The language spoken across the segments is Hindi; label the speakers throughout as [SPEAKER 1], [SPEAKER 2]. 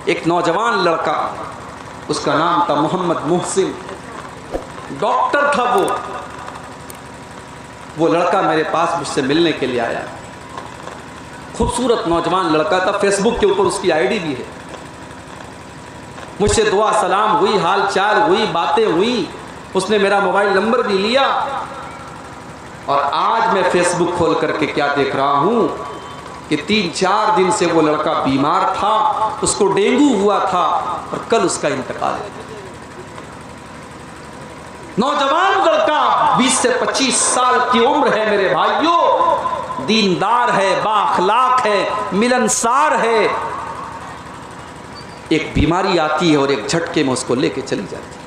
[SPEAKER 1] एक नौजवान लड़का, उसका नाम था मोहम्मद मोहसिन, डॉक्टर था वो लड़का मेरे पास मुझसे मिलने के लिए आया। खूबसूरत नौजवान लड़का था, फेसबुक के ऊपर उसकी आईडी भी है। मुझसे दुआ सलाम हुई, हाल चाल हुई, बातें हुई, उसने मेरा मोबाइल नंबर भी लिया। और आज मैं फेसबुक खोल करके क्या देख रहा हूं कि 3-4 दिन से वो लड़का बीमार था, उसको डेंगू हुआ था और कल उसका इंतकाल है। नौजवान लड़का 20 से 25 साल की उम्र है मेरे भाइयों, दीनदार है, बाअखलाक है, मिलनसार है। एक बीमारी आती है और एक झटके में उसको लेके चली जाती है।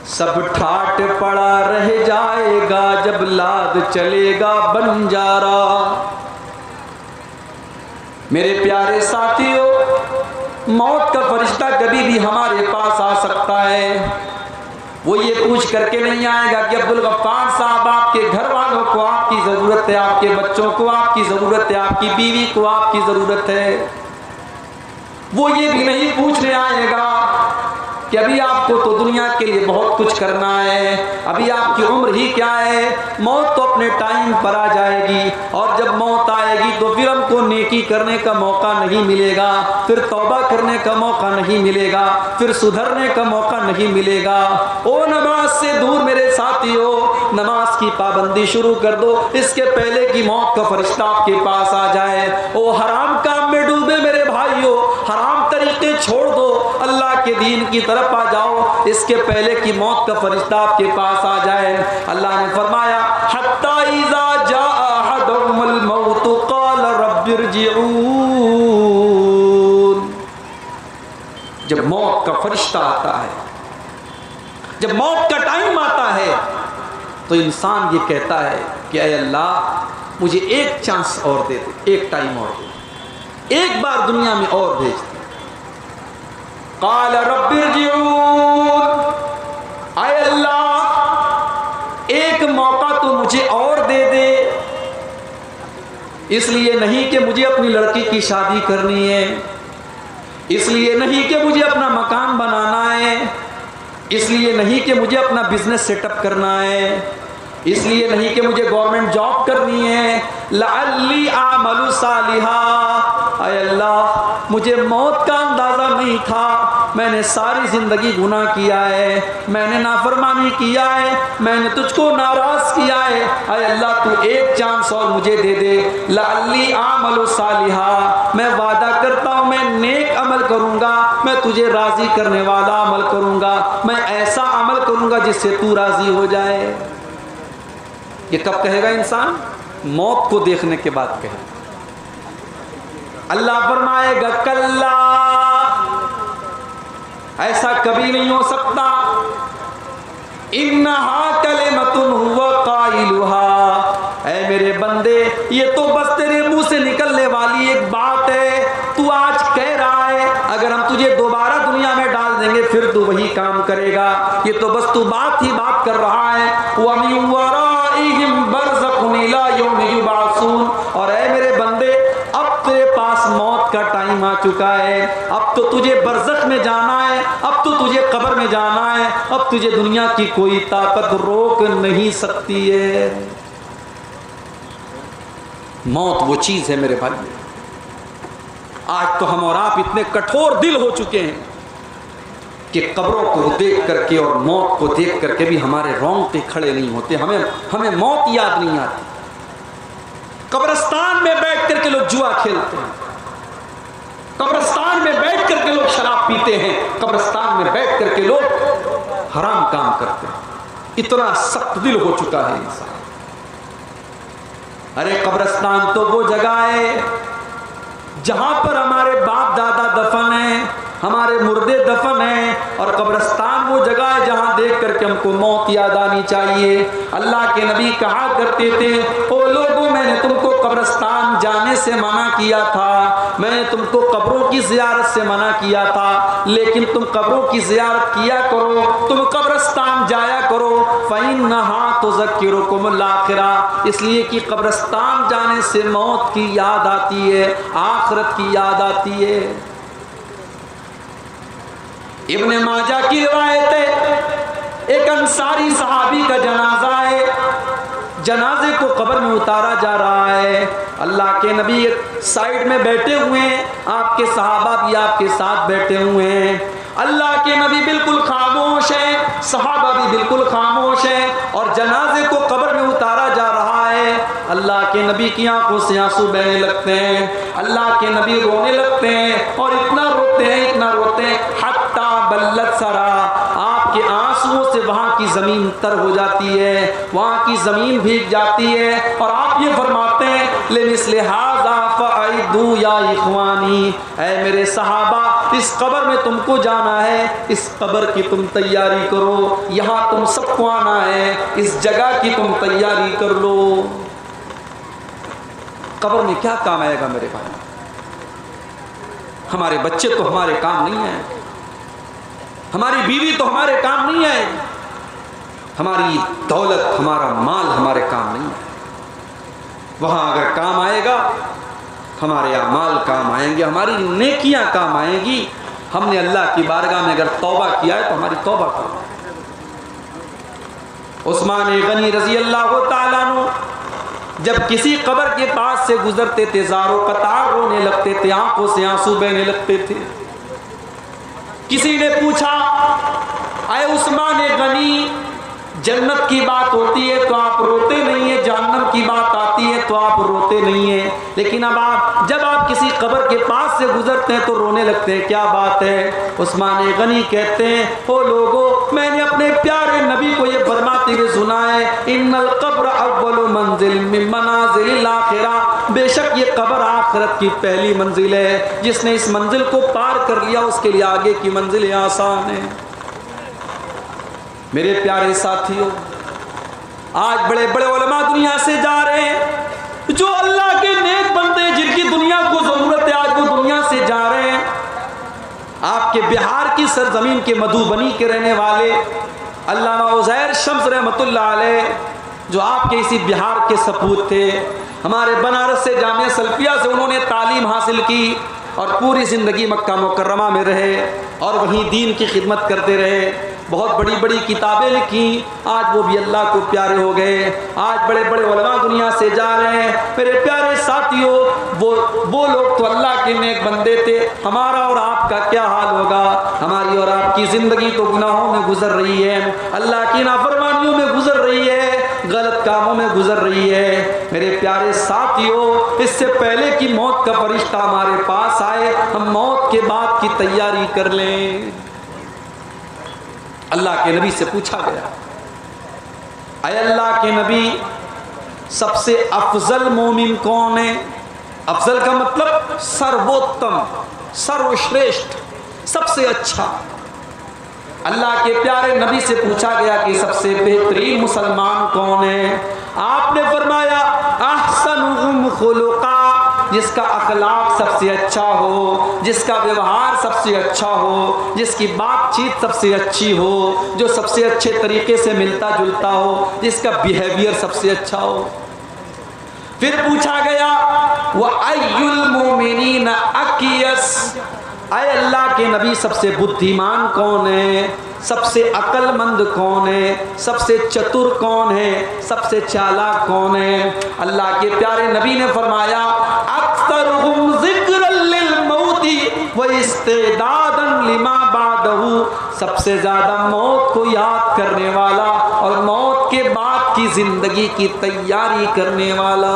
[SPEAKER 1] सब ठाट पड़ा रह जाएगा जब लाद चलेगा बंजारा। मेरे प्यारे साथियों, मौत का फरिश्ता कभी भी हमारे पास आ सकता है। वो ये पूछ करके नहीं आएगा कि अब्दुल गफ्फार साहब आपके घर वालों को आपकी ज़रूरत है, आपके बच्चों को आपकी ज़रूरत है, आपकी बीवी को आपकी ज़रूरत है। वो ये भी नहीं पूछने आएगा कि अभी आपको तो दुनिया के लिए बहुत कुछ करना है, अभी आपकी उम्र ही क्या है। मौत तो अपने टाइम पर आ जाएगी और जब मौत आएगी तो फिर हमको नेकी करने का मौका नहीं मिलेगा, फिर तौबा करने का मौका नहीं मिलेगा, फिर सुधरने का मौका नहीं मिलेगा। ओ नमाज से दूर मेरे साथियों, नमाज की पाबंदी शुरू कर दो इसके पहले कि मौत का फरिश्ता आपके पास आ जाए। ओ हराम काम में डूबे मेरे भाइयों, हराम तरीके छोड़ दो, अल्लाह के दीन की तरफ आ जाओ इसके पहले कि मौत का फरिश्ता आपके पास आ जाए। अल्लाह ने फरमाया हत्ता इज़ा जाअ अहदहुमुल मौत क़ाल रब्बिरजिऊन। जब मौत का फरिश्ता आता है, जब मौत का टाइम आता है तो इंसान ये कहता है कि ऐ अल्लाह मुझे एक चांस और दे दे, एक टाइम और दे, एक बार दुनिया में और भेज दे। क़ाल रब्बिरजिऊन, ऐ अल्लाह एक मौका तो मुझे और दे दे। इसलिए नहीं कि मुझे अपनी लड़की की शादी करनी है, इसलिए नहीं कि मुझे अपना मकान बनाना है, इसलिए नहीं कि मुझे अपना बिजनेस सेटअप करना है, इसलिए नहीं कि मुझे गवर्नमेंट जॉब करनी है। लअल्ली आमलु सालिहा, ऐ अल्लाह मुझे मौत का अंदाज़ा नहीं था, मैंने सारी ज़िंदगी गुनाह किया है, मैंने नाफरमानी किया है, मैंने तुझको नाराज़ किया है। ऐ अल्लाह तू एक चांस और मुझे दे दे। लअल्ली आमलु सालिहा, मैं वादा करता हूँ मैं नेक अमल करूँगा, मैं तुझे राज़ी करने वाला अमल करूँगा, मैं ऐसा अमल करूँगा जिससे तू राज़ी हो जाए। ये कब कहेगा इंसान? मौत को देखने के बाद कहेगा। अल्लाह फरमाएगा कल्ला, ऐसा कभी नहीं हो सकता। इन्नहा कलिमतुन हुवा काइलुहा, ऐ मेरे बंदे ये तो बस तेरे मुंह से निकलने वाली एक बात है, तू आज कह रहा है, अगर हम तुझे दोबारा दुनिया में डाल देंगे फिर तू वही काम करेगा। ये तो बस तू बात ही बात कर रहा है। व मिन वराइहिम बरज़खुन इला यौमि युबअसून, और ऐ मेरे बंदे अब तेरे पास मौत का टाइम आ चुका है, अब तो तुझे बरज़ख में जाना है, अब तो तुझे कब्र में जाना है, अब तुझे दुनिया की कोई ताकत रोक नहीं सकती है। मौत वो चीज है मेरे भाई। आज तो हम और आप इतने कठोर दिल हो चुके हैं कि कब्रों को देख करके और मौत को देख करके भी हमारे रोंगटे खड़े नहीं होते, हमें मौत याद नहीं आती। कब्रिस्तान में बैठ करके लोग जुआ खेलते हैं, कब्रिस्तान में बैठ करके लोग शराब पीते हैं, कब्रिस्तान में बैठ करके लोग हराम काम करते हैं। इतना सख्त दिल हो चुका है इंसान। अरे कब्रिस्तान तो वो जगह है जहां पर हमारे बाप दादा दफन है, हमारे मुर्दे दफन हैं, और कब्रिस्तान वो जगह है जहां देख करके हमको मौत याद आनी चाहिए। अल्लाह के नबी कहा करते थे, ओ लोगों मैंने तुमको कब्रिस्तान जाने से मना किया था, मैंने तुमको कब्रों की ज़ियारत से मना किया था, लेकिन तुम कब्रों की ज़ियारत किया करो, तुम कब्रिस्तान जाया करो। फ़इन्नहा तुज़क्किरुकुमुल आखिरा, इसलिए कि कब्रिस्तान जाने से मौत की याद आती है, आखिरत की याद आती है। इब्ने माजा की रिवायत है, एक अंसारी सहाबी का जनाजा है, जनाजे को कब्र में उतारा जा रहा है। अल्लाह के नबी साइड में बैठे हुए हैं, आपके सहाबा भी आपके साथ बैठे हुए हैं। अल्लाह के नबी बिल्कुल खामोश हैं, सहाबा भी बिल्कुल खामोश हैं और जनाजे को कब्र में उतारा जा रहा है। अल्लाह के नबी की आंखों से आंसू बहने लगते हैं, अल्लाह के नबी रोने लगते हैं और इतना रोते हैं, इतना रोते हैं, हत्ता बल्लत सरा, आपके आंसुओं से वहाँ की ज़मीन तर हो जाती है, वहाँ की ज़मीन भीग जाती है। और आप ये फरमाते हैं लेमिस्ले हाज़ा फ़अइदू या इख़वानी, ऐ मेरे सहाबा, इस कब्र में तुमको जाना है, इस कब्र की तुम तैयारी करो, यहाँ तुम सबको आना है, इस जगह की तुम तैयारी कर लो। कब्र में क्या काम आएगा मेरे भाई? हमारे बच्चे तो हमारे काम नहीं है, हमारी बीवी तो हमारे काम नहीं है, हमारी दौलत, हमारा माल हमारे काम नहीं है। वहां अगर काम आएगा, हमारे अमाल काम आएंगे, हमारी नेकियां काम आएंगी। हमने अल्लाह की बारगाह में अगर तौबा किया है तो हमारी तौबा काम आएगी। उस्मान गनी रजी अल्लाह तआला अन्हु जब किसी कब्र के पास से गुजरते थे, ज़ारो कतार रोने लगते थे, आंखों से आंसू बहने लगते थे। किसी ने पूछा, आए उस्मान गनी, जन्नत की बात होती है तो आप रोते नहीं है, जहन्नम की बात आती है तो आप रोते नहीं है, लेकिन अब जब आप किसी कब्र के पास से गुजरते हैं तो रोने लगते हैं, क्या बात है? उस्मान गनी कहते हैं, ओ लोगों, मैंने अपने प्यारे नबी को ये फरमाते हुए सुना है, इन्नल कब्र अव्वलु मंजिल मिन मनाजिलिल आखिरा, बेशक ये कब्र आखिरत की पहली मंजिल है, जिसने इस मंजिल को पार कर लिया उसके लिए आगे की मंजिलें आसान है। मेरे प्यारे साथियों, आज बड़े बड़े उलमा दुनिया से जा रहे हैं, जो अल्लाह के नेक बंदे जिनकी दुनिया को जरूरत है, आज वो दुनिया से जा रहे हैं। आपके बिहार की सरजमीन के मधुबनी के रहने वाले अल्लामा उज़ैर शम्स रहमतुल्लाह अलैह, जो आपके इसी बिहार के सपूत थे, हमारे बनारस से जामिया सल्फिया से उन्होंने तालीम हासिल की और पूरी ज़िंदगी मक्का मुकर्रमा में रहे और वहीं दीन की खिदमत करते रहे, बहुत बड़ी बड़ी किताबें लिखी, आज वो भी अल्लाह को प्यारे हो गए। आज बड़े बड़े उलमा दुनिया से जा रहे हैं। मेरे प्यारे साथियों, वो लोग तो अल्लाह के नेक बंदे थे, हमारा और आपका क्या हाल होगा? हमारी और आपकी ज़िंदगी तो गुनाहों में गुजर रही है, अल्लाह की नाफरमानियों में गुजर रही है, गलत कामों में गुजर रही है। मेरे प्यारे साथियों, इससे पहले कि मौत का फरिश्ता हमारे पास आए, हम मौत के बाद की तैयारी कर लें। अल्लाह के नबी से पूछा गया, अय अल्लाह के नबी, सबसे अफजल मोमिन कौन है? अफजल का मतलब सर्वोत्तम, सर्वश्रेष्ठ, सबसे अच्छा। अल्लाह के प्यारे नबी से पूछा गया कि सबसे बेहतरीन मुसलमान कौन है? आपने फरमाया, अहसनुहुम खुलुका, जिसका अखलाक सबसे अच्छा हो, जिसका व्यवहार सबसे अच्छा हो, जिसकी बातचीत सबसे अच्छी हो, जो सबसे अच्छे तरीके से मिलता जुलता हो, जिसका बिहेवियर सबसे अच्छा हो। फिर पूछा गया, वह अय्युल मोमिनीन अकियस, आए अल्लाह के नबी सबसे बुद्धिमान कौन है, सबसे अक्लमंद कौन है, सबसे चतुर कौन है, सबसे चालाक कौन है? अल्लाह के प्यारे नबी ने फरमाया, अक्सरुहुम ज़िक्रन लिल मौती व इस्तिदादन लिमा बादहू, सबसे ज्यादा मौत को याद करने वाला और मौत के बाद की जिंदगी की तैयारी करने वाला।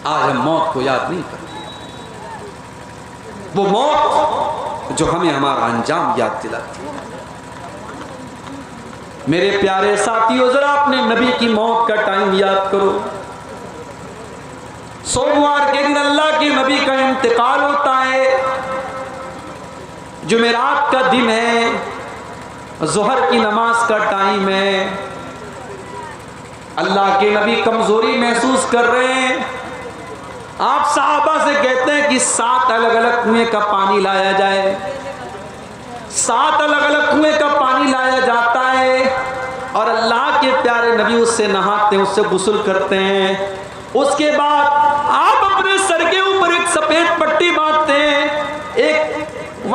[SPEAKER 1] आज हम मौत को याद नहीं करते, वो मौत जो हमें हमारा अंजाम याद दिलाती है। मेरे प्यारे साथियों, जरा अपने नबी की मौत का टाइम याद करो। सोमवार के दिन अल्लाह के नबी का इंतकाल होता है, जुमेरात का दिन है, जोहर की नमाज का टाइम है। अल्लाह के नबी कमजोरी महसूस कर रहे हैं। आप साहबा से कहते हैं कि 7 अलग अलग कुएं का पानी लाया जाए। 7 अलग अलग कुएं का पानी लाया जाता है और अल्लाह के प्यारे नबी उससे नहाते हैं, उससे गुस्ल करते हैं। उसके बाद आप अपने सर के ऊपर एक सफेद पट्टी बांधते हैं, एक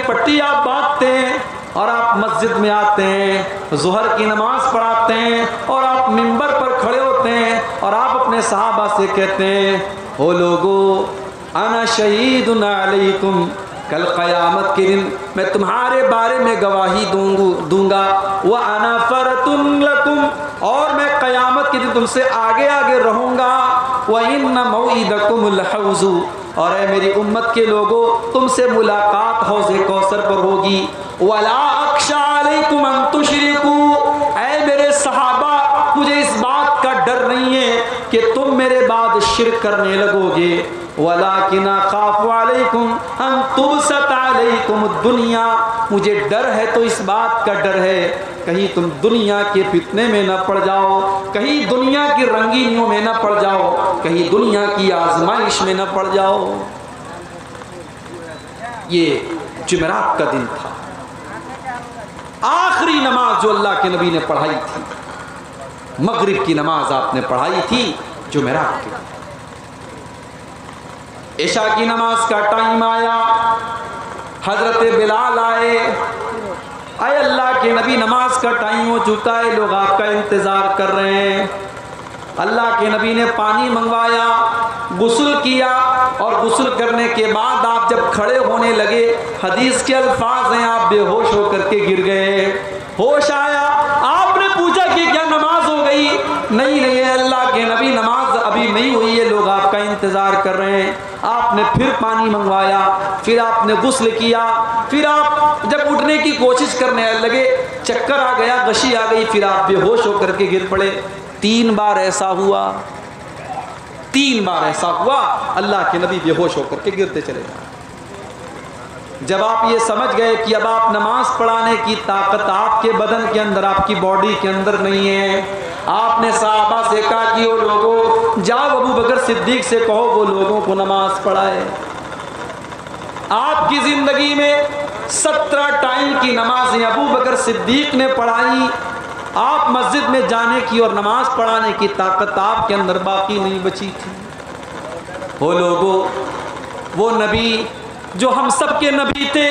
[SPEAKER 1] पट्टी आप बांधते हैं और आप मस्जिद में आते हैं, ज़ुहर की नमाज पढ़ाते हैं और आप मिंबर पर खड़े होते हैं और आप अपने सहाबा से कहते हैं, हो लोगो अना शहीदुन अलैकुम, कल क़यामत के दिन मैं तुम्हारे बारे में गवाही दूंगा, व अना फरतुन लकुम, और मैं क़यामत के दिन तुमसे आगे आगे रहूँगा, व इन्ना मौइदकुमुल हौज़ु, और है मेरी उम्मत के लोगों तुमसे मुलाकात हौज़े कौसर पर होगी, वला अख्शा अलैकुम अन तुशरिकू, ऐ मेरे सहाबा मुझे इस बात का डर नहीं है कि तुम मेरे बाद शिर्क करने लगोगे, वलाकिन अखाफु अलैकुम अन तुबसत अलैकुम दुनिया, मुझे डर है तो इस बात का डर है कहीं तुम दुनिया के फितने में न पड़ जाओ, कहीं दुनिया की रंगीनियों में न पड़ जाओ, कहीं दुनिया की आजमाइश में न पड़ जाओ। ये जुमेरात का दिन था, आखिरी नमाज जो अल्लाह के नबी ने पढ़ाई थी, मगरिब की नमाज आपने पढ़ाई थी जुमेरात के। इशा की नमाज का टाइम आया, हजरत बिलाल आए, आए अल्लाह के नबी नमाज का टाइम हो चुका है, लोग आपका इंतज़ार कर रहे हैं। अल्लाह के नबी ने पानी मंगवाया, गुस्ल किया, और गुस्ल करने के बाद आप जब खड़े होने लगे, हदीस के अल्फाज हैं, आप बेहोश होकर के गिर गए। होश आया, आपने पूछा कि क्या नमाज हो गई? नहीं नहीं अल्लाह के नबी नमाज अभी नहीं हुई है, लोग आपका इंतज़ार कर रहे हैं। आपने फिर पानी मंगवाया, फिर आपने गुस्ल किया, फिर आप जब उठने की कोशिश करने लगे, चक्कर आ गया, गशी आ गई, फिर आप बेहोश होकर के गिर पड़े। 3 बार ऐसा हुआ, 3 बार ऐसा हुआ, अल्लाह के नबी बेहोश होकर के गिरते चले गए। जब आप ये समझ गए कि अब आप नमाज पढ़ाने की ताकत आपके बदन के अंदर, आपकी बॉडी के अंदर नहीं है, आपने सहाबा से कहा कि वो लोगों जाओ अबू बकर सिद्दीक से कहो वो लोगों को नमाज पढ़ाए। आपकी जिंदगी में 17 टाइम की नमाजें अबू बकर सिद्दीक ने पढ़ाई, आप मस्जिद में जाने की और नमाज पढ़ाने की ताकत आपके अंदर बाकी नहीं बची थी। वो लोगों, वो नबी जो हम सब के नबी थे,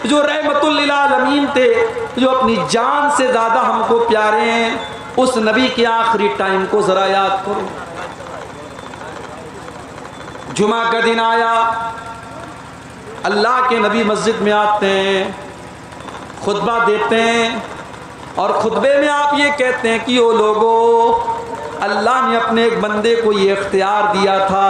[SPEAKER 1] जो रहमतुल लिल आलमीन थे, जो अपनी जान से ज़्यादा हमको प्यारे हैं, उस नबी के आखिरी टाइम को ज़रा याद करो। जुमा का दिन आया, अल्लाह के नबी मस्जिद में आते हैं, खुतबा देते हैं, और खुतबे में आप ये कहते हैं कि ओ लोगों, अल्लाह ने अपने एक बंदे को ये इख्तियार दिया था,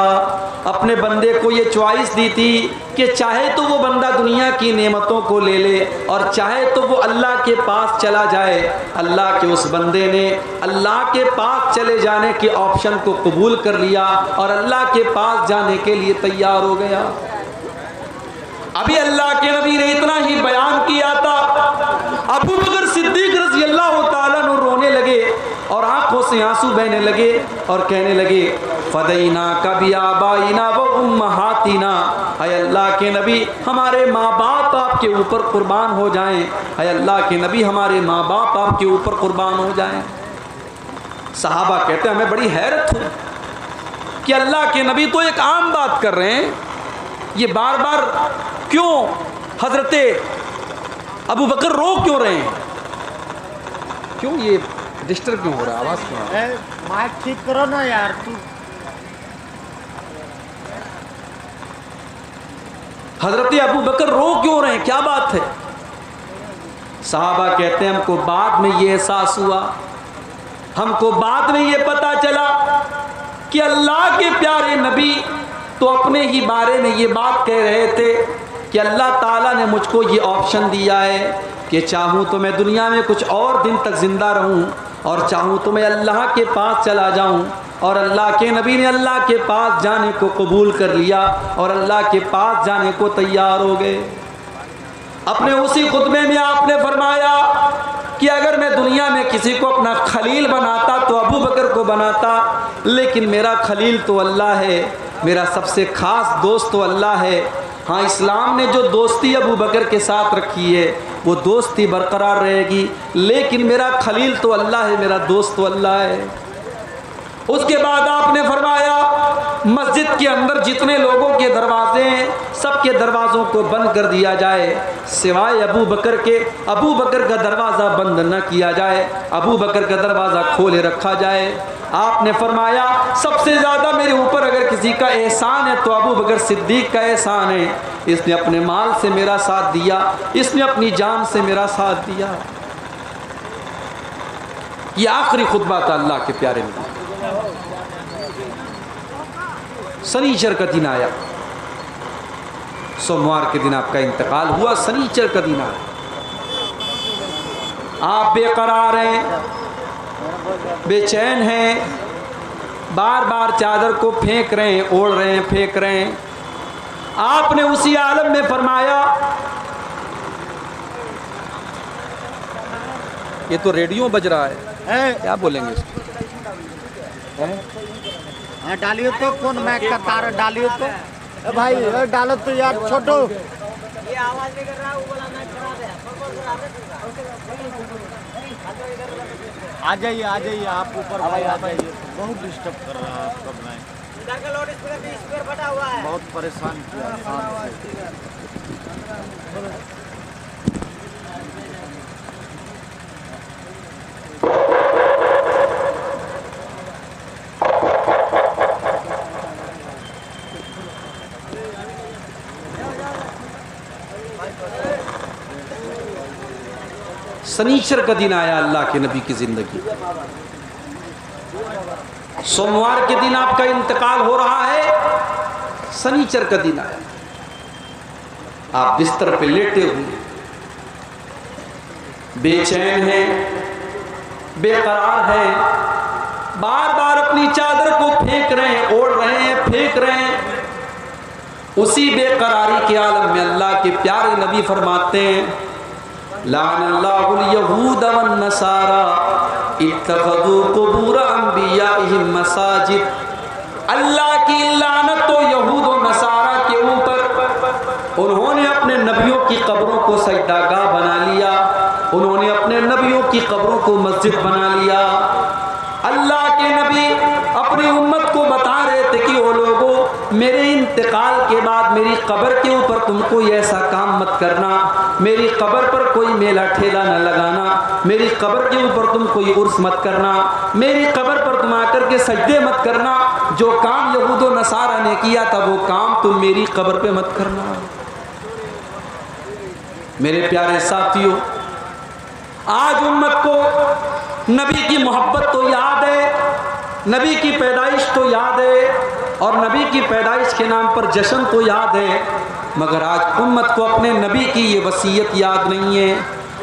[SPEAKER 1] अपने बंदे को ये चॉइस दी थी कि चाहे तो वो बंदा दुनिया की नेमतों को ले ले और चाहे तो वो अल्लाह के पास चला जाए। अल्लाह के उस बंदे ने अल्लाह के पास चले जाने के ऑप्शन को कबूल कर लिया और अल्लाह के पास जाने के लिए तैयार हो गया। अभी अल्लाह के नबी ने इतना ही बयान किया था, अबू बकर सिद्दीक रज़ी अल्लाह ताला अन्हु रोने लगे और आंखों से आंसू बहने लगे और कहने लगे, फदैना कभी आबाइना व उम्महातिना, है अल्लाह के नबी हमारे माँ बाप आपके ऊपर कुर्बान हो जाएं, है अल्लाह के नबी हमारे माँ बाप आपके ऊपर कुर्बान हो जाएं। सहाबा कहते हैं हमें बड़ी हैरत हुई कि अल्लाह के नबी तो एक आम बात कर रहे हैं, ये बार बार क्यों हजरते अबू बकर रो क्यों रहे हैं, क्यों ये डिस्टर्ब क्यों हो रहा है, आवाज क्यों आ रहा है?
[SPEAKER 2] माइक ठीक करो ना यार तू।
[SPEAKER 1] हजरत अबू बकर रो क्यों रहे हैं, क्या बात है? सहाबा कहते हैं हमको बाद में ये एहसास हुआ, हमको बाद में ये पता चला कि अल्लाह के प्यारे नबी तो अपने ही बारे में ये बात कह रहे थे कि अल्लाह ताला ने मुझको ये ऑप्शन दिया है कि चाहूँ तो मैं दुनिया में कुछ और दिन तक ज़िंदा रहूँ और चाहूँ तो मैं अल्लाह के पास चला जाऊँ। और अल्लाह के नबी ने अल्लाह के पास जाने को कबूल कर लिया और अल्लाह के पास जाने को तैयार हो गए। अपने उसी खुतबे में आपने फरमाया कि अगर मैं दुनिया में किसी को अपना खलील बनाता तो अबू बकर को बनाता, लेकिन मेरा खलील तो अल्लाह है, मेरा सबसे ख़ास दोस्त तो अल्लाह है। हाँ, इस्लाम ने जो दोस्ती अबू बकर के साथ रखी है वो दोस्ती बरकरार रहेगी, लेकिन मेरा खलील तो अल्लाह है, मेरा दोस्त तो अल्लाह है। उसके बाद आपने फरमाया मस्जिद के अंदर जितने लोगों के दरवाजे हैं सबके दरवाज़ों को बंद कर दिया जाए सिवाय अबू बकर के। अबू बकर का दरवाज़ा बंद न किया जाए, अबू बकर का दरवाज़ा खोले रखा जाए। आपने फरमाया सबसे ज़्यादा मेरे ऊपर अगर किसी का एहसान है तो अबू बकर सिद्दीक का एहसान है। इसने अपने माल से मेरा साथ दिया, इसने अपनी जान से मेरा साथ दिया। ये आखिरी खुतबा था अल्लाह के प्यारे नबी। शनीचर का दिन आया, सोमवार के दिन आपका इंतकाल हुआ, शनीचर का दिन आया। आप बेकरार हैं, बेचैन हैं, बार बार चादर को फेंक रहे हैं, ओढ़ रहे हैं, फेंक रहे हैं। आपने उसी आलम में फरमाया, ये तो रेडियो बज रहा है, क्या बोलेंगे इसको?
[SPEAKER 2] डालियो तो कौन मैक का तार डालियो तो भाई डालो तो यार छोटो, ये आवाज नहीं कर रहा, वो वाला मैक करा दे। आ जाइए आप ऊपर भाई, आ जाइए। बहुत डिस्टर्ब कर रहा है आपका मैक, इधर का लाउड स्पीकर भी स्पीकर फटा हुआ है, बहुत परेशान किया।
[SPEAKER 1] शनीचर का दिन आया अल्लाह के नबी की जिंदगी। सोमवार के दिन आपका इंतकाल हो रहा है, शनीचर का दिन आया। आप बिस्तर पे लेटे हुए, बेचैन हैं, बेकरार हैं, बार बार अपनी चादर को फेंक रहे हैं, ओढ़ रहे हैं, फेंक रहे हैं। उसी बेकरारी के आलम में अल्लाह के प्यारे नबी फरमाते हैं, लानल्लाहुल यहूद वन नसारा इत्तखज़ू कुबूर अंबियाइहिम मसाजिद। अल्लाह की लानत तो यहूद और नसारा के ऊपर, उन्होंने अपने नबियों की कब्रों को सजदागाह बना लिया, उन्होंने अपने नबियों की कब्रों को मस्जिद बना लिया। अल्लाह के नबी अपनी उम्मत को बता रहे थे कि वो लोगों, मेरे इंतकाल के बाद मेरी कब्र के ऊपर तुम कोई ऐसा काम मत करना, मेरी कब्र पर कोई मेला ठेला न लगाना, मेरी कब्र के ऊपर तुम कोई उर्स मत करना, मेरी कब्र पर तुम आकर के सजदे मत करना। जो काम यहूद और नसारा ने किया था वो काम तुम मेरी कब्र पे मत करना। मेरे प्यारे साथियों, आज उम्मत को नबी की मोहब्बत तो याद है, नबी की पैदाइश तो याद है, और नबी की पैदाइश के नाम पर जश्न तो याद है, मगर आज उम्मत को अपने नबी की ये वसीयत याद नहीं है।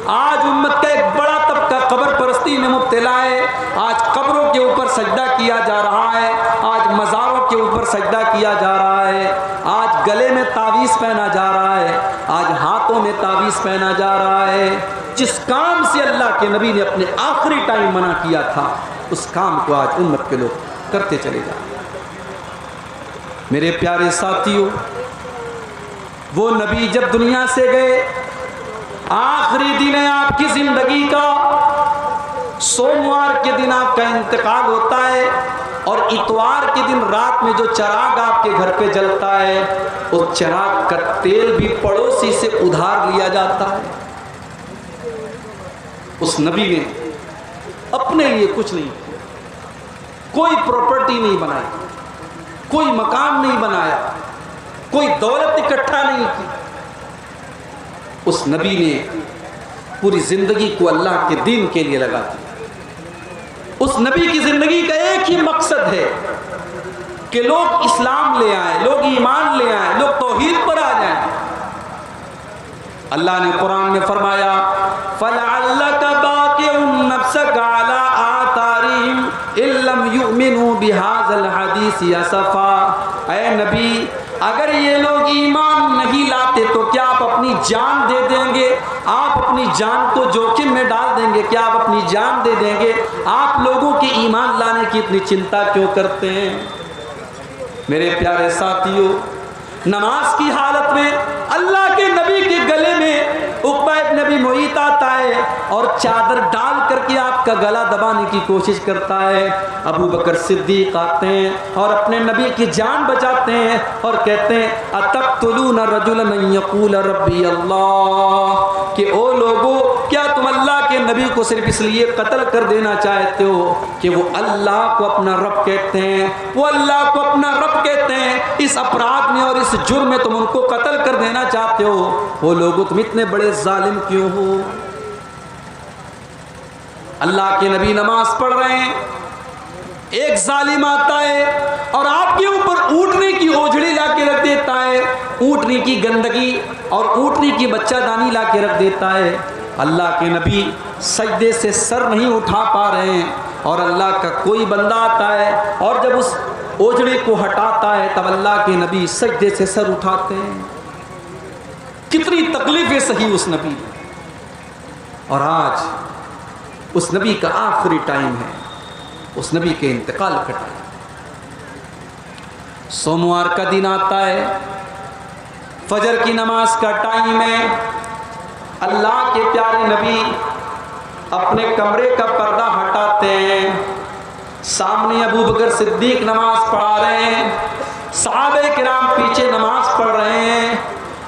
[SPEAKER 1] आज उम्मत का एक बड़ा तबका कब्र परस्ती में मुब्तला है। आज कब्रों के ऊपर सजदा किया जा रहा है, आज मज़ारों के ऊपर सजदा किया जा रहा है, आज गले में तावीज़ पहना जा रहा है, आज हाथों में तावीज़ पहना जा रहा है। जिस काम से अल्लाह के नबी ने अपने आखिरी टाइम मना किया था, उस काम को आज उम्मत के लोग करते चले जा रहे। मेरे प्यारे साथियों, वो नबी जब दुनिया से गए, आखिरी दिन है आपकी जिंदगी का, सोमवार के दिन आपका इंतकाल होता है, और इतवार के दिन रात में जो चिराग आपके घर पे जलता है, उस चिराग का तेल भी पड़ोसी से उधार लिया जाता है। उस नबी ने अपने लिए कुछ नहीं किया, कोई प्रॉपर्टी नहीं बनाई, कोई मकान नहीं बनाया, कोई दौलत इकट्ठा नहीं की। उस नबी ने पूरी जिंदगी को अल्लाह के दीन के लिए लगा दिया। उस नबी की जिंदगी का एक ही मकसद है कि लोग इस्लाम ले आए, लोग ईमान ले आए, लोग तौहीद पर आ जाएं। अल्लाह ने कुरान में फरमाया, फलअल्लका बाक़िउन नफ्सका अला आतारिहिम इल्लम युमिनू बिहाज़ल हदीस असफा। ऐ नबी, अगर ये लोग ईमान नहीं लाते तो क्या आप अपनी जान दे देंगे? आप अपनी जान को जोखिम में डाल देंगे? क्या आप अपनी जान दे देंगे? आप लोगों के ईमान लाने की इतनी चिंता क्यों करते हैं? मेरे प्यारे साथियों, नमाज की हालत में अल्लाह के नबी के गले में उक़बा इब्न नबी मुईत आता है, और चादर डाल करके आपका गला दबाने की कोशिश करता है। अबू बकर सिद्दीक आते हैं और अपने नबी की जान बचाते हैं और कहते हैं अतक़्तुलून रजुलन अन यक़ूल रब्बी अल्लाह, कि ओ लोगों, क्या तुम अल्लाह के नबी को सिर्फ इसलिए कत्ल कर देना चाहते हो कि वो अल्लाह को अपना रब कहते हैं, वो अल्लाह को अपना रब कहते हैं, इस अपराध में और इस जुर्म में तुम उनको कत्ल कर देना चाहते हो? वो लोगों, तुम इतने बड़े जालिम क्यों हो? अल्लाह के नबी नमाज पढ़ रहे हैं, एक जालिम आता है और आपके ऊपर ऊँटने की ओझड़ी ला के रख देता है, ऊँटने की गंदगी और ऊँटने की बच्चादानी ला के रख देता है। अल्लाह के नबी सजदे से सर नहीं उठा पा रहे हैं और अल्लाह का कोई बंदा आता है और जब उस ओझड़े को हटाता है तब अल्लाह के नबी सजदे से सर उठाते हैं। कितनी तकलीफें सही उस नबी। और आज उस नबी का आखिरी टाइम है, उस नबी के इंतकाल का टाइम। सोमवार का दिन आता है, फजर की नमाज का टाइम है। अल्लाह के प्यारे नबी अपने कमरे का पर्दा हटाते हैं, सामने अबू बकर सिद्दीक नमाज पढ़ा रहे हैं, सहाबे किराम पीछे नमाज पढ़ रहे हैं।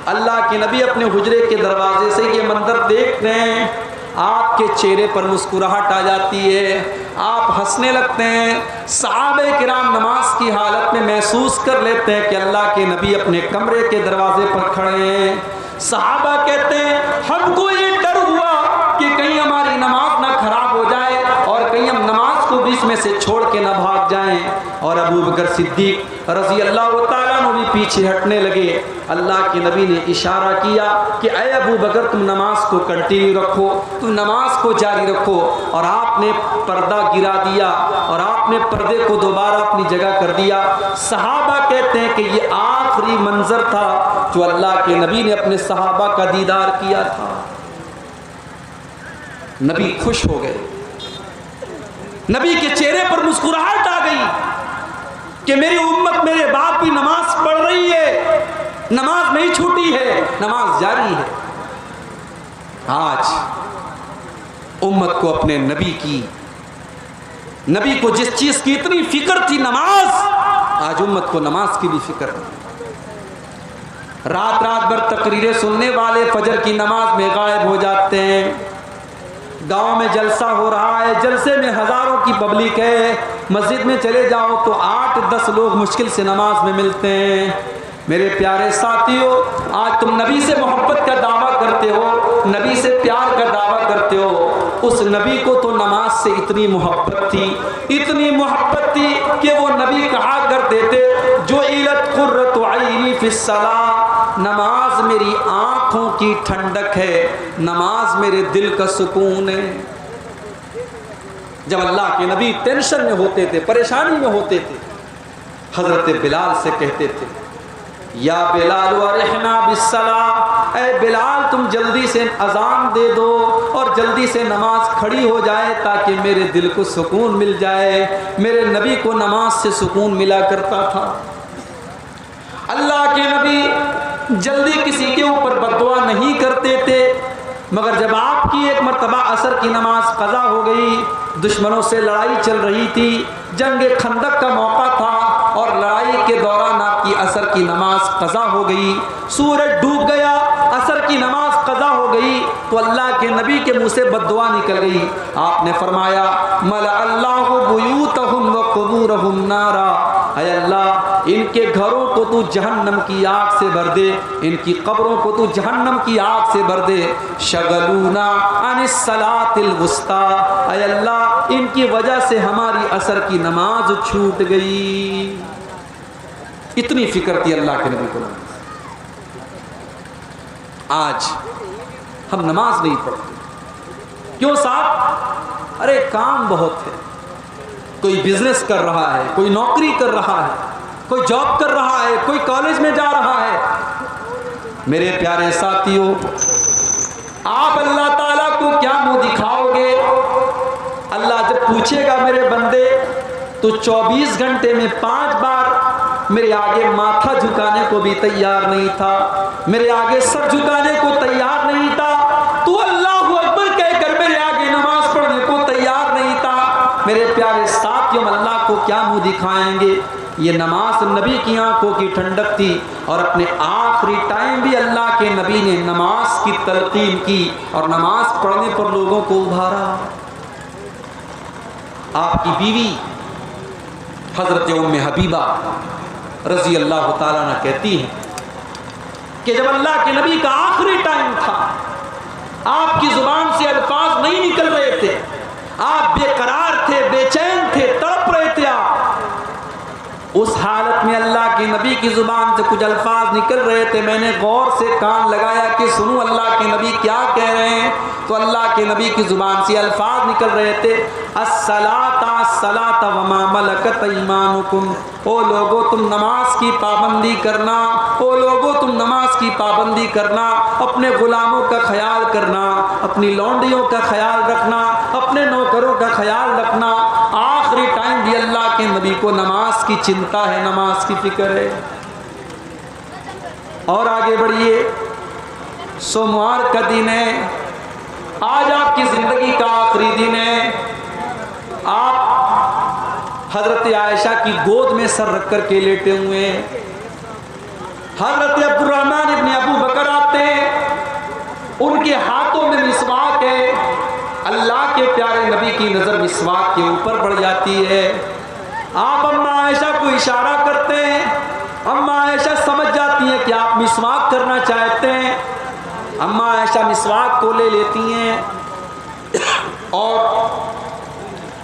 [SPEAKER 1] अल्लाह के नबी अपने हुजरे के दरवाजे से ये मंजर देख रहे हैं, आपके चेहरे पर मुस्कुराहट आ जाती है, आप हंसने लगते हैं। सहाबे किराम नमाज की हालत में महसूस कर लेते हैं कि अल्लाह के नबी अपने कमरे के दरवाजे पर खड़े हैं। सहाबा कहते हैं हमको ये डर हुआ कि कहीं हमारी नमाज ना खराब हो जाए और कहीं हम नमाज को बीच में से छोड़ के ना भाग जाएं। और अबू बकर सिद्दीक रज़ी अल्लाह तआला अन्हु भी पीछे हटने लगे। अल्लाह के नबी ने इशारा किया कि ऐ अबू बकर, तुम नमाज को कंटिन्यू रखो, तुम नमाज को जारी रखो। और आपने पर्दा गिरा दिया और आपने पर्दे को दोबारा अपनी जगह कर दिया। सहाबा कहते हैं कि ये आखिरी मंजर था जो अल्लाह के नबी ने अपने सहाबा का दीदार किया था। नबी खुश हो गए, नबी के चेहरे पर मुस्कुराहट आ गई कि मेरी उम्मत, मेरे बाप भी नमाज पढ़ रही है, नमाज नहीं छूटी है, नमाज जारी है। आज उम्मत को अपने नबी की, नबी को जिस चीज की इतनी फिक्र थी नमाज, आज उम्मत को नमाज की भी फिक्र है। रात रात भर तकरीरें सुनने वाले फजर की नमाज में गायब हो जाते हैं। गांव में जलसा हो रहा है, जलसे में हजारों की पब्लिक है, मस्जिद में चले जाओ तो 8-10 लोग मुश्किल से नमाज में मिलते हैं। मेरे प्यारे साथियों, आज तुम नबी से मोहब्बत का दावा करते हो, नबी से प्यार का दावा करते हो। उस नबी को तो नमाज से इतनी मोहब्बत थी, इतनी मोहब्बत थी कि वो नबी कहा करते थे जो इलत कुर्रतु ऐनी फिस्सलाह, नमाज मेरी आंखों की ठंडक है, नमाज मेरे दिल का सुकून है। जब अल्लाह के नबी टेंशन में होते थे, परेशानी में होते थे, हजरत बिलाल से कहते थे या बिलाल वरहना बिस्सलाह, ऐ बिलाल तुम जल्दी से अजान दे दो और जल्दी से नमाज खड़ी हो जाए ताकि मेरे दिल को सुकून मिल जाए। मेरे नबी को नमाज से सुकून मिला करता था। अल्लाह के नबी जल्दी किसी के ऊपर बददुआ नहीं करते थे, मगर जब आपकी एक मर्तबा असर की नमाज कज़ा हो गई, दुश्मनों से लड़ाई चल रही थी, जंग खंदक का मौका था और लड़ाई के दौरान आपकी असर की नमाज कज़ा हो गई, सूरज डूब गया, असर की नमाज कज़ा हो गई, तो अल्लाह के नबी के मुंह से बद्दुआ निकल गई। आपने फरमाया मला अल्लाहु बुयूतहुम व कुबूरहुम नारा, ऐ अल्लाह इनके घरों को तू जहन्नम की आग से भर दे, इनकी कब्रों को तू जहन्नम की आग से भर दे। शगलूना अनिस सलातिल वुस्ता, ऐ अल्लाह इनकी वजह से हमारी असर की नमाज छूट गई। इतनी फिक्र थी अल्लाह के नबी को। आज हम नमाज नहीं पढ़ते, क्यों साहब? अरे काम बहुत है, कोई बिजनेस कर रहा है, कोई नौकरी कर रहा है, कोई जॉब कर रहा है, कोई कॉलेज में जा रहा है। मेरे प्यारे साथियों, आप अल्लाह ताला को क्या मुंह दिखाओगे? अल्लाह जब पूछेगा मेरे बंदे तो 24 घंटे में 5 बार मेरे आगे माथा झुकाने को भी तैयार नहीं था, मेरे आगे सर झुकाने को तैयार नहीं था, तू अल्लाहु अकबर कहकर मेरे को क्या मुंह दिखाएंगे। ये नमाज नबी की आंखों की ठंडक थी और अपने आखिरी टाइम भी अल्लाह के नबी ने नमाज की तलकीन की और नमाज पढ़ने पर लोगों को उभारा। आपकी बीवी हजरत उम्मे हबीबा रजी अल्लाह ताला अन्हा कहती हैं कि जब अल्लाह के नबी का आखिरी टाइम था, आपकी जुबान से अल्फाज नहीं निकल रहे थे, आप बेकरार थे, बेचैन थे, तड़प रहे थे आप। उस हालत में अल्लाह के नबी की जुबान से कुछ अल्फाज निकल रहे थे। मैंने गौर से कान लगाया कि सुनूं अल्लाह के नबी क्या कह रहे हैं। तो अल्लाह के नबी की जुबान से अल्फाज निकल रहे थे, अस्सलाता अस्सलाता वमा मलकत ईमानुकुम। ओ लोगो तुम नमाज की पाबंदी करना, ओ लोगो तुम नमाज की पाबंदी करना, अपने गुलामों का ख्याल करना, अपनी लौंडियों का ख्याल रखना, अपने नौकरों का ख्याल रखना। आखिरी टाइम भी अल्लाह के नबी को नमाज की चिंता है, नमाज की फिक्र है। और आगे बढ़िए, सोमवार का दिन है, आज आपकी जिंदगी का आखिरी दिन है। आप हजरत आयशा की गोद में सर रख कर के लेटे हुए हैं। हजरत अब्दुर्रहमान इब्न अबू बकर आते हैं, उनके हाथों में मिसवाक है। अल्लाह के प्यारे नबी की नजर मिसवाक के ऊपर बढ़ जाती है। आप अम्मा आयशा को इशारा करते हैं, अम्मा आयशा समझ जाती हैं कि आप मिसवाक करना चाहते हैं। अम्मा आयशा मिसवाक को ले लेती हैं और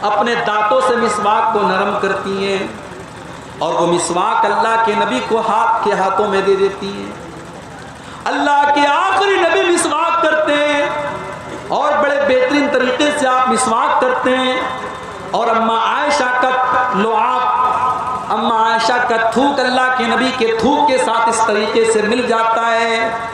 [SPEAKER 1] अपने दांतों से मिसवाक को नरम करती हैं और वो मिसवाक अल्लाह के नबी को हाथों में दे देती हैं। अल्लाह के आखिरी नबी मिसवाक करते हैं और बड़े बेहतरीन तरीके से आप मिसवाक करते हैं। और अम्मा आयशा का लुआब, अम्मा आयशा का थूक अल्लाह के नबी के थूक के साथ इस तरीके से मिल जाता है।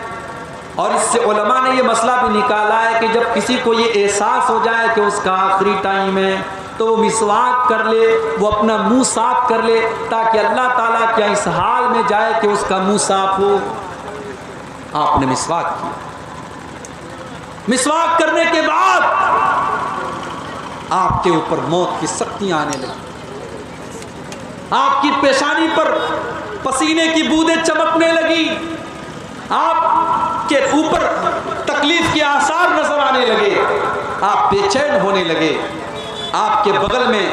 [SPEAKER 1] और इससे उलमा ने ये मसला भी निकाला है कि जब किसी को ये एहसास हो जाए कि उसका आखिरी टाइम है तो वो मिसवाक कर ले, वो अपना मुंह साफ कर ले, ताकि अल्लाह ताला क्या इस हाल में जाए कि उसका मुंह साफ हो। आपने मिसवाक किया, मिसवाक करने के बाद आपके ऊपर मौत की शक्तियां आने लगी, आपकी पेशानी पर पसीने की बूंदें चमकने लगी, आपके ऊपर तकलीफ के आसार नजर आने लगे, आप बेचैन होने लगे। आपके बगल में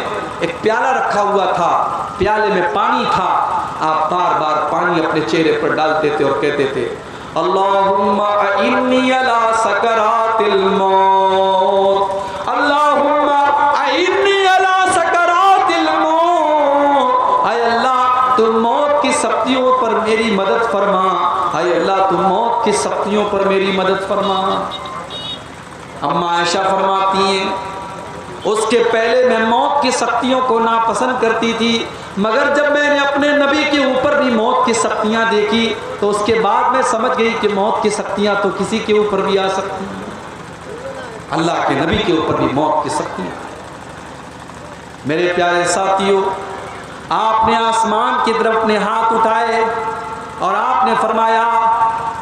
[SPEAKER 1] एक प्याला रखा हुआ था, प्याले में पानी था, आप बार बार पानी अपने चेहरे पर डालते थे और कहते थे, अल्लाहुम्मा इन्नी अला सकरातिल मौत, अल्लाहुम्मा इन्नी अला सकरातिल मौत। हाय अल्लाह तुम मौत की सख्तियों पर मेरी मदद फरमा, हाय अल्लाह तुम मौत की सख्तियों पर मेरी मदद फरमा। अम्मा आयशा फरमाती हैं, उसके पहले मैं मौत की सख्तियों को नापसंद करती थी, मगर जब मैंने अपने नबी के ऊपर भी मौत की सख्तियां देखी तो उसके बाद मैं समझ गई कि मौत की सख्तियां तो किसी के ऊपर भी आ सकती हैं, अल्लाह के नबी के ऊपर भी मौत की सख्तियां। मेरे प्यारे साथियों, आपने आसमान की तरफ अपने हाथ उठाए और आपने फरमाया,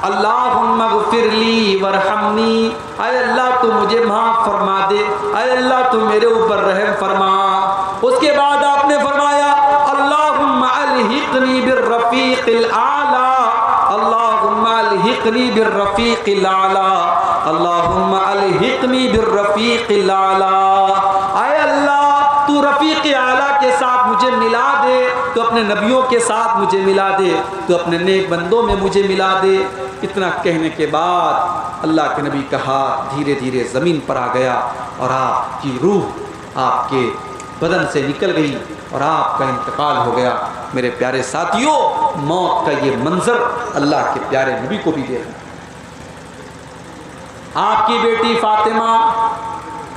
[SPEAKER 1] अल्लाहुम्मा ग़फ़िरली वरहमनी, अय अल्लाह तू मुझे माफ़ फरमा दे, अय अल्लाह तू मेरे ऊपर रहम फरमा। उसके बाद आपने फरमाया, अल्लाहुम्मा अलहिक़नी बिर्रफ़ीक़िल आला, अल्लाहुम्मा अलहिक़नी बिर्रफ़ीक़िल आला, अल्लाहुम्मा अलहिक़नी बिर्रफ़ीक़िल आला। अय अल्लाह तू रफ़ीक़ आला के साथ मुझे मिला दे, तो अपने नबियों के साथ मुझे मिला दे, तो अपने नेक बंदों में मुझे मिला दे। इतना कहने के बाद अल्लाह के नबी का हाथ धीरे धीरे ज़मीन पर आ गया और आपकी रूह आपके बदन से निकल गई और आपका इंतकाल हो गया। मेरे प्यारे साथियों, मौत का ये मंजर अल्लाह के प्यारे नबी को भी देखा। आपकी बेटी फातिमा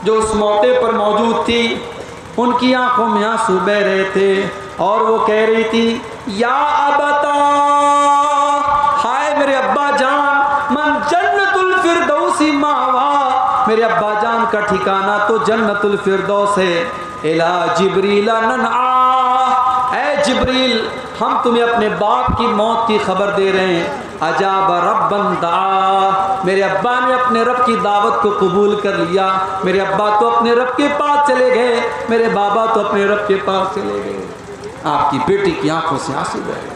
[SPEAKER 1] जो उस मौके पर मौजूद थी, उनकी आंखों में आंसू बह रहे थे और वो कह रही थी, या अबता, हाय मेरे अब्बा जान, मन जन्नतुल फिरदौसी मावा, मेरे अब्बा जान का ठिकाना तो जन्नतुल फिरदौस है। इला जिब्रील ननआ, ऐ जिब्रील हम तुम्हें अपने बाप की मौत की खबर दे रहे हैं। अजाब रब्बन दा, मेरे अब्बा ने अपने रब की दावत को कबूल कर लिया। मेरे अब्बा तो अपने रब के पास चले गए, मेरे बाबा तो अपने रब के पास चले गए। आपकी बेटी की आंखों से आंसू बह गए।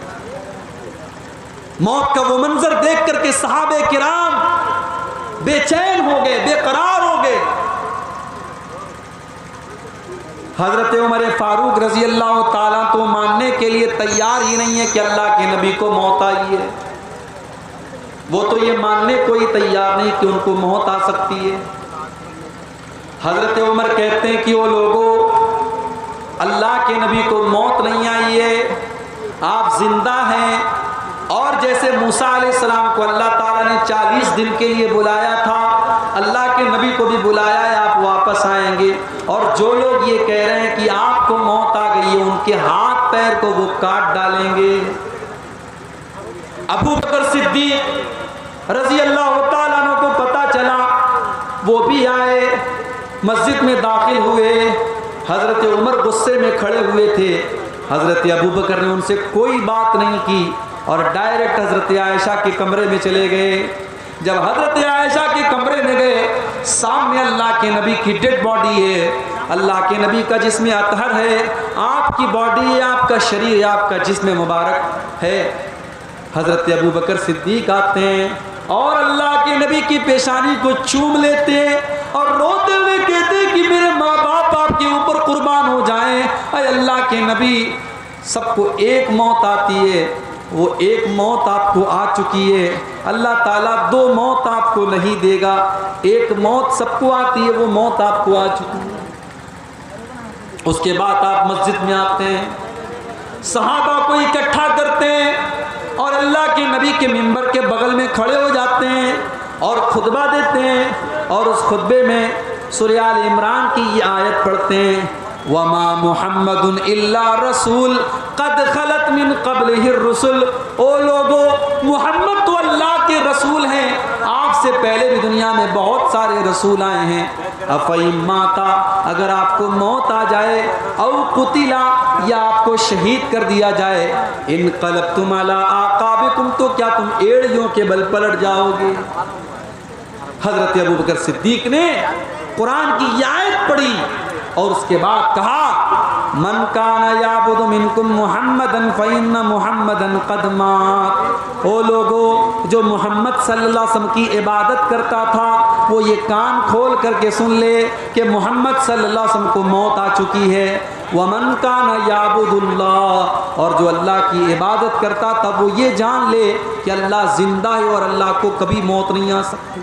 [SPEAKER 1] मौत का वो मंजर देख करके सहाबे किराम बेचैन हो गए, बेकरार हो गए। हजरत उमर फारूक रजी अल्लाह ताला तो मानने के लिए तैयार ही नहीं है कि अल्लाह के नबी को मौत आई है। वो तो ये मानने को ही तैयार नहीं कि उनको मौत आ सकती है। हजरत उमर कहते हैं कि वो लोगों, अल्लाह के नबी को मौत नहीं आई है, आप जिंदा हैं। और जैसे मूसा अलैहिस्सलाम को अल्लाह ताला ने 40 दिन के लिए बुलाया था, अल्लाह के नबी को भी बुलाया है, आप वापस आएंगे। और जो लोग ये कह रहे हैं कि आपको मौत आ गई है, उनके हाथ पैर को वो काट डालेंगे। अबू बकर सिद्दीक रजी अल्लाह ताला अन्हु को पता चला, वो भी आए, मस्जिद में दाखिल हुए। हजरत उमर गुस्से में खड़े हुए थे। हजरत अबू बकर ने उनसे कोई बात नहीं की और डायरेक्ट हजरत आयशा के कमरे में चले गए। जब हजरत आयशा के कमरे में गए, सामने अल्लाह के नबी की डेड बॉडी है, अल्लाह के नबी का जिस्म अतहर है, आपकी बॉडी है, आपका शरीर है, आपका जिस्म मुबारक है। हजरत अबू बकर सिद्दीक आते हैं और अल्लाह के नबी की पेशानी को चूम लेते हैं और रोते हुए कहते हैं कि मेरे माँ बाप आपके ऊपर कुर्बान हो जाएं। अरे अल्लाह के नबी, सबको एक मौत आती है, वो एक मौत आपको आ चुकी है। अल्लाह ताला 2 मौत आपको नहीं देगा, एक मौत सबको आती है, वो मौत आपको आ चुकी है। उसके बाद आप मस्जिद में आते हैं, सहाबा को इकट्ठा करते हैं और अल्लाह के नबी के मिंबर के बगल में खड़े हो जाते हैं और खुतबा देते हैं। और उस खुतबे में सूरह आल इमरान की ये आयत पढ़ते हैं, वमा मुहम्मदुन इल्ला रसूल कद खलत मिन क़ब्लिहि रुसुल। ओ लोगो, मुहम्मद तो अल्लाह के रसूल हैं, आपसे पहले भी दुनिया में बहुत सारे रसूल आए हैं। अफ़इन माता, अगर आपको मौत आ जाए, औ कुतिला, या आपको शहीद कर दिया जाए, इनक़लबतुम अला आक़ाबिकुम, तो क्या तुम एड़ियों के बल पलट जाओगे। हज़रत अबू बकर सिद्दीक ने कुरान की आयत पढ़ी और उसके बाद कहा, मन काना याबुदु मिनकुम मुहम्मदन फ़इन्ना मुहम्मदन क़द मात। ओ लोगो, जो मोहम्मद सल्लल्लाहु अलैहि वसल्लम की इबादत करता था, वो ये कान खोल करके सुन ले कि मोहम्मद सल्लल्लाहु अलैहि वसल्लम को मौत आ चुकी है। वमन काना याबुदुल्लाह, और जो अल्लाह की इबादत करता था, वो ये जान ले कि अल्लाह जिंदा है और अल्लाह को कभी मौत नहीं आ सकती।